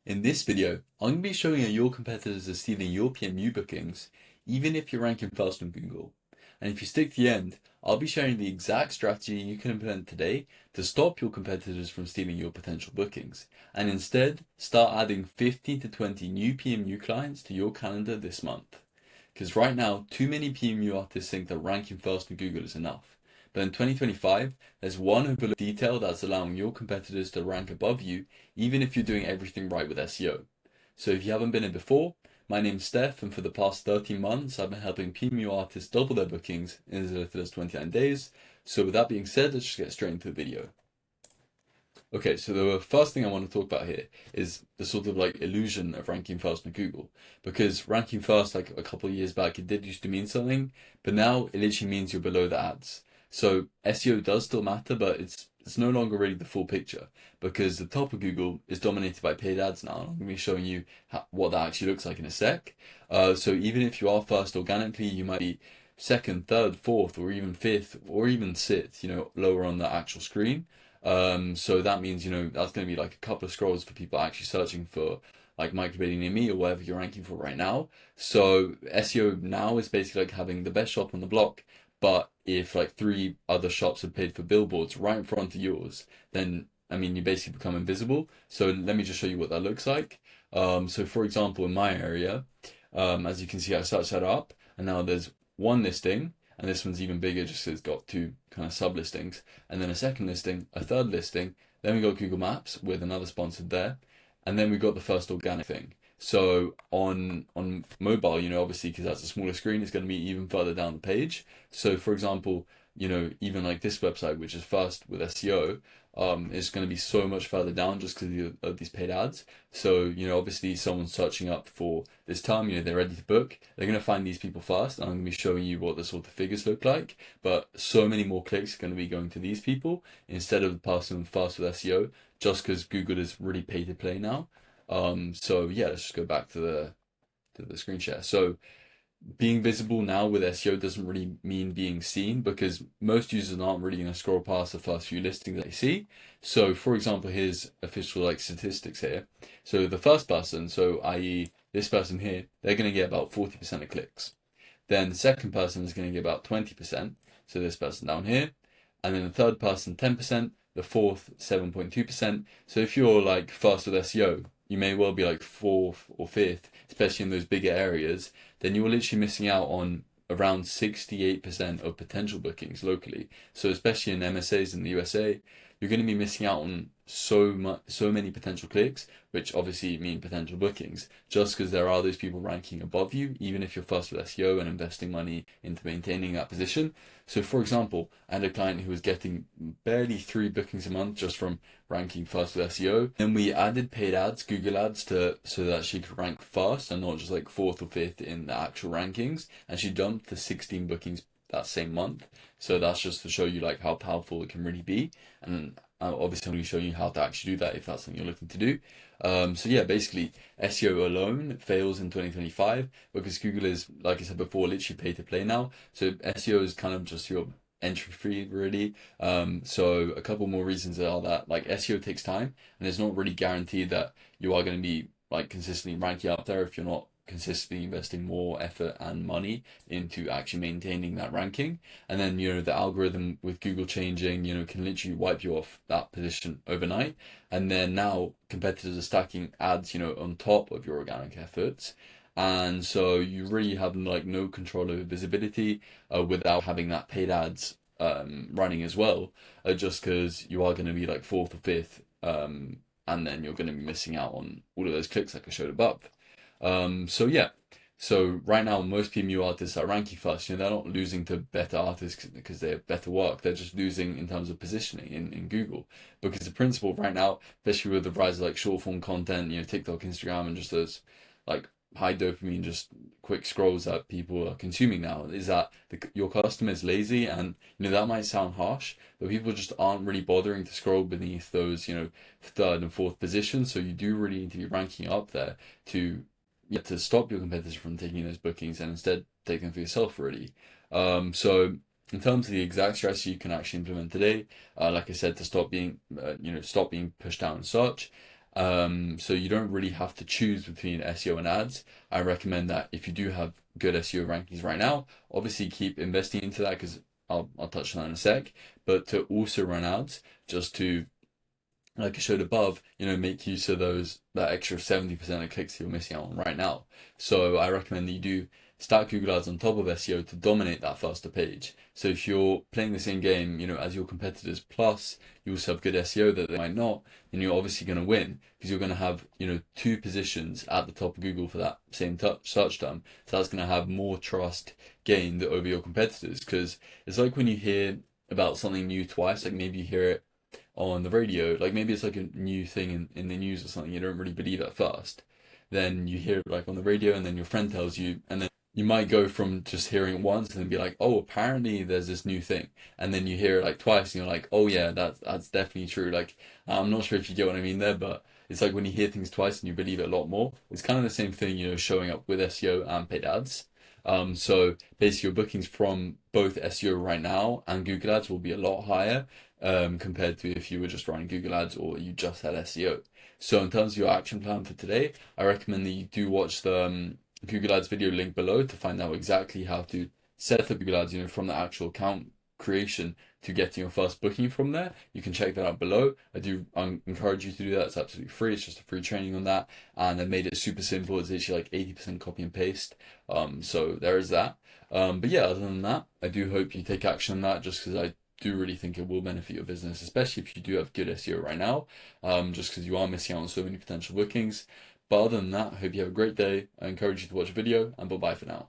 In this video, I'm going to be showing how your competitors are stealing your PMU bookings, even if you're ranking first on Google. And if you stick to the end, I'll be sharing the exact strategy you can implement today to stop your competitors from stealing your potential bookings, and instead start adding 15 to 20 new PMU clients to your calendar this month. Because right now, too many PMU artists think that ranking first on Google is enough. But in 2025, there's one overlooked detail that's allowing your competitors to rank above you, even if you're doing everything right with SEO. So if you haven't been in before, my name's Steph, and for the past 13 months, I've been helping PMU artists double their bookings in as little as 29 days. So with that being said, let's just get straight into the video. Okay, so the first thing I want to talk about here is the sort of like illusion of ranking first on Google. Because ranking first, like a couple of years back, it did used to mean something, but now it literally means you're below the ads. So SEO does still matter, but it's no longer really the full picture because the top of Google is dominated by paid ads now. I'm going to be showing you what that actually looks like in a sec. So even if you are first organically, you might be second, third, fourth, or even fifth, or even sixth, lower on the actual screen. So that means, that's going to be like a couple of scrolls for people actually searching for like microblading near me or whatever you're ranking for right now. So SEO now is basically like having the best shop on the block. But if like three other shops have paid for billboards right in front of yours, then I mean, you basically become invisible. So let me just show you what that looks like. So for example, in my area, as you can see, I searched that up and now there's one listing and this one's even bigger just because it's got two kind of sub listings, and then a second listing, a third listing, then we got Google Maps with another sponsored there, and then we got the first organic thing. So on mobile, obviously because that's a smaller screen, it's going to be even further down the page. So for example, even like this website, which is first with SEO, is going to be so much further down just because of these paid ads. So, obviously someone searching up for this term, they're ready to book, they're going to find these people first. And I'm going to be showing you what the sort of figures look like, but so many more clicks are going to be going to these people instead of the person first with SEO, just because Google is really pay to play now. So yeah, let's just go back to the screen share. So being visible now with SEO doesn't really mean being seen because most users aren't really going to scroll past the first few listings they see. So for example, here's official like statistics here. So the first person, so i.e. this person here, they're going to get about 40% of clicks. Then the second person is going to get about 20%. So this person down here. And then the third person, 10%. The fourth, 7.2%. So if you're like first with SEO, you may well be like fourth or fifth, especially in those bigger areas, then you're literally missing out on around 68% of potential bookings locally. So especially in MSAs in the USA, you're going to be missing out on so many potential clicks, which obviously mean potential bookings, just because there are those people ranking above you, even if you're first with SEO and investing money into maintaining that position. So for example, I had a client who was getting barely 3 bookings a month just from ranking first with SEO. Then we added paid ads, Google ads, so that she could rank first and not just like fourth or fifth in the actual rankings. And she jumped to 16 bookings that same month. So that's just to show you like how powerful it can really be. And obviously I'm going to show you how to actually do that if that's something you're looking to do. So yeah, basically SEO alone fails in 2025 because Google is, like I said before, literally pay to play now. So SEO is kind of just your entry fee really. So a couple more reasons are that like SEO takes time and it's not really guaranteed that you are going to be like consistently ranking up there if you're not consistently investing more effort and money into actually maintaining that ranking. And then, the algorithm with Google changing, can literally wipe you off that position overnight. And then now competitors are stacking ads, on top of your organic efforts. And so you really have like no control over visibility without having that paid ads running as well, just because you are going to be like fourth or fifth, and then you're going to be missing out on all of those clicks like I showed above. So yeah, so right now most PMU artists are ranking first. They're not losing to better artists because they have better work. They're just losing in terms of positioning in Google because the principle right now, especially with the rise of like short form content, TikTok, Instagram, and just those like high dopamine, just quick scrolls that people are consuming now, is that your customer is lazy, and that might sound harsh, but people just aren't really bothering to scroll beneath those third and fourth positions. So you do really need to be ranking up there to stop your competitors from taking those bookings and instead take them for yourself really. So in terms of the exact strategy you can actually implement today, like I said, to stop being pushed down in search, So you don't really have to choose between SEO and ads. I recommend that if you do have good SEO rankings right now, obviously keep investing into that because I'll touch on that in a sec, but to also run ads just to, like I showed above, make use of that extra 70% of clicks you're missing out on right now. So I recommend that you do stack Google Ads on top of SEO to dominate that faster page. So if you're playing the same game, as your competitors, plus you also have good SEO that they might not, then you're obviously going to win because you're going to have, two positions at the top of Google for that same search term. So that's going to have more trust gained over your competitors because it's like when you hear about something new twice, like maybe you hear it on the radio, like maybe it's like a new thing in the news or something you don't really believe at first. Then you hear it like on the radio, and then your friend tells you, and then you might go from just hearing it once and then be like, oh, apparently there's this new thing. And then you hear it like twice and you're like, oh yeah, that's definitely true. Like, I'm not sure if you get what I mean there, but it's like when you hear things twice and you believe it a lot more. It's kind of the same thing, showing up with SEO and paid ads. So basically your bookings from both SEO right now and Google Ads will be a lot higher compared to if you were just running Google Ads or you just had SEO. So in terms of your action plan for today, I recommend that you do watch the Google Ads video link below to find out exactly how to set up Google Ads, from the actual account creation to getting your first booking from there. You can check that out below. I do encourage you to do that. It's absolutely free. It's just a free training on that. And I made it super simple. It's actually like 80% copy and paste. So there is that. But yeah, other than that, I do hope you take action on that just because I do really think it will benefit your business, especially if you do have good SEO right now, just because you are missing out on so many potential bookings. But other than that, I hope you have a great day. I encourage you to watch a video, and bye-bye for now.